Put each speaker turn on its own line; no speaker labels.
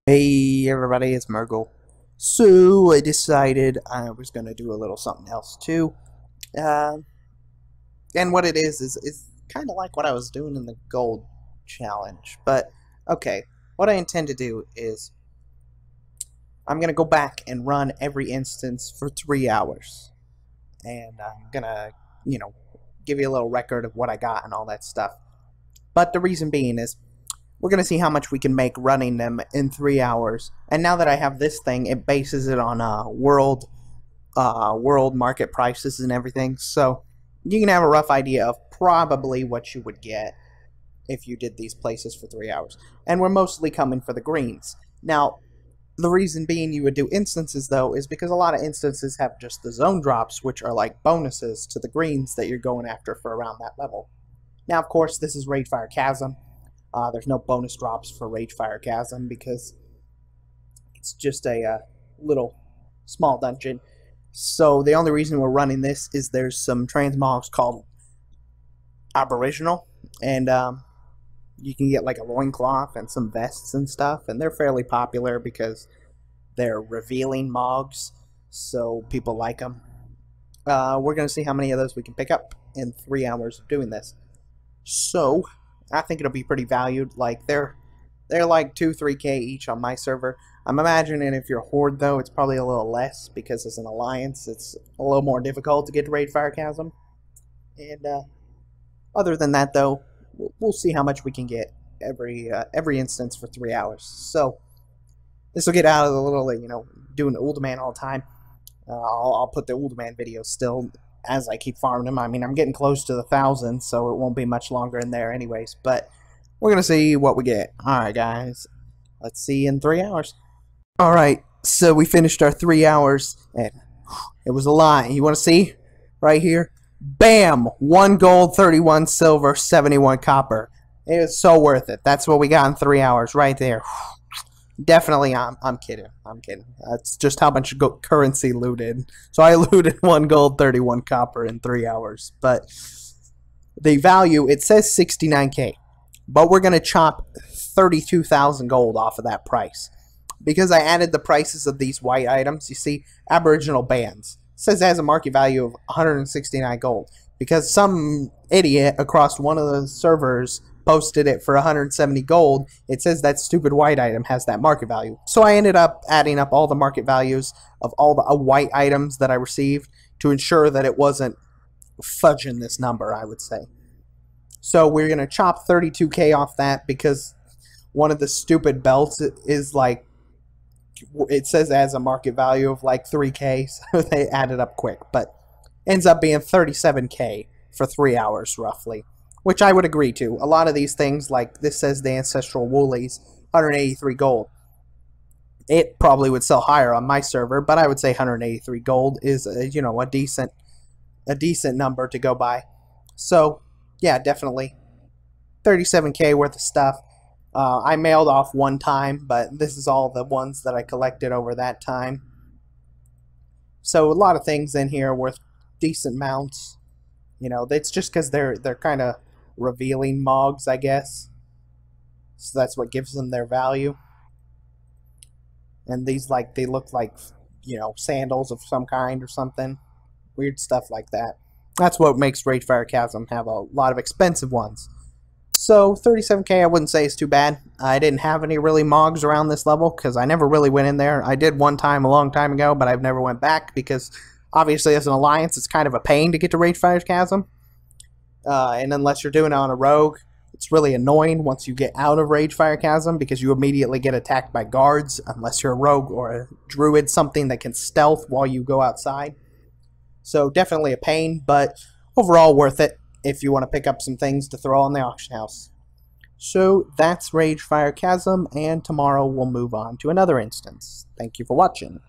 Hey everybody, it's Murgle. So I decided I was gonna do a little something else too. Uh, and what it is kind of like what I was doing in the gold challenge. But okay, what I intend to do is I'm gonna go back and run every instance for 3 hours, and I'm gonna, you know, give you a little record of what I got and all that stuff. But the reason being is we're going to see how much we can make running them in 3 hours. And now that I have this thing, it bases it on world market prices and everything. So you can have a rough idea of probably what you would get if you did these places for 3 hours. And we're mostly coming for the greens. Now, the reason being you would do instances, though, is because a lot of instances have just the zone drops, which are like bonuses to the greens that you're going after for around that level. Now, of course, this is Ragefire Chasm. There's no bonus drops for Ragefire Chasm because it's just a little small dungeon. So the only reason we're running this is there's some transmogs called Aboriginal, and you can get like a loincloth and some vests and stuff, and they're fairly popular because they're revealing mogs, so people like them. We're going to see how many of those we can pick up in 3 hours of doing this. So I think it'll be pretty valued. Like they're like 2-3K each on my server. I'm imagining if you're a horde though, it's probably a little less because as an alliance, it's a little more difficult to get to Ragefire Chasm. And other than that though, we'll see how much we can get every instance for 3 hours. So this will get out of the little doing the Uldaman all the time. I'll put the Uldaman video still as I keep farming them. I mean, I'm getting close to the 1,000, so it won't be much longer in there anyways, but we're going to see what we get. Alright, guys. Let's see in 3 hours. Alright, so we finished our 3 hours, and it was a lot. You want to see? Right here? Bam! 1 gold, 31 silver, 71 copper. It was so worth it. That's what we got in 3 hours right there. Definitely, I'm kidding. I'm kidding. That's just how much currency looted. So I looted 1 gold, 31 copper in 3 hours. But the value, it says 69k. But we're going to chop 32,000 gold off of that price. Because I added the prices of these white items. You see, Aboriginal bands. It says it has a market value of 169 gold. Because some idiot across one of the servers posted it for 170 gold, it says that stupid white item has that market value. So I ended up adding up all the market values of all the white items that I received to ensure that it wasn't fudging this number, I would say. So we're going to chop 32k off that because one of the stupid belts is like, it says it has a market value of like 3k, so they added up quick, but ends up being 37k for 3 hours roughly. Which I would agree to. A lot of these things, like this says the Ancestral Woolies, 183 gold. It probably would sell higher on my server, but I would say 183 gold is a decent number to go by. So yeah, definitely 37k worth of stuff. I mailed off one time, but this is all the ones that I collected over that time. So a lot of things in here worth decent amounts. You know, it's just because they're kind of revealing mogs, I guess. So that's what gives them their value. And these, like, they look like, sandals of some kind or something. Weird stuff like that. That's what makes Ragefire Chasm have a lot of expensive ones. So 37k I wouldn't say is too bad. I didn't have any really mogs around this level because I never really went in there. I did one time a long time ago, but I've never went back because obviously as an alliance it's kind of a pain to get to Ragefire Chasm. And unless you're doing it on a rogue, it's really annoying once you get out of Ragefire Chasm because you immediately get attacked by guards unless you're a rogue or a druid, something that can stealth while you go outside. So definitely a pain, but overall worth it if you want to pick up some things to throw on the auction house. So that's Ragefire Chasm, and tomorrow we'll move on to another instance. Thank you for watching.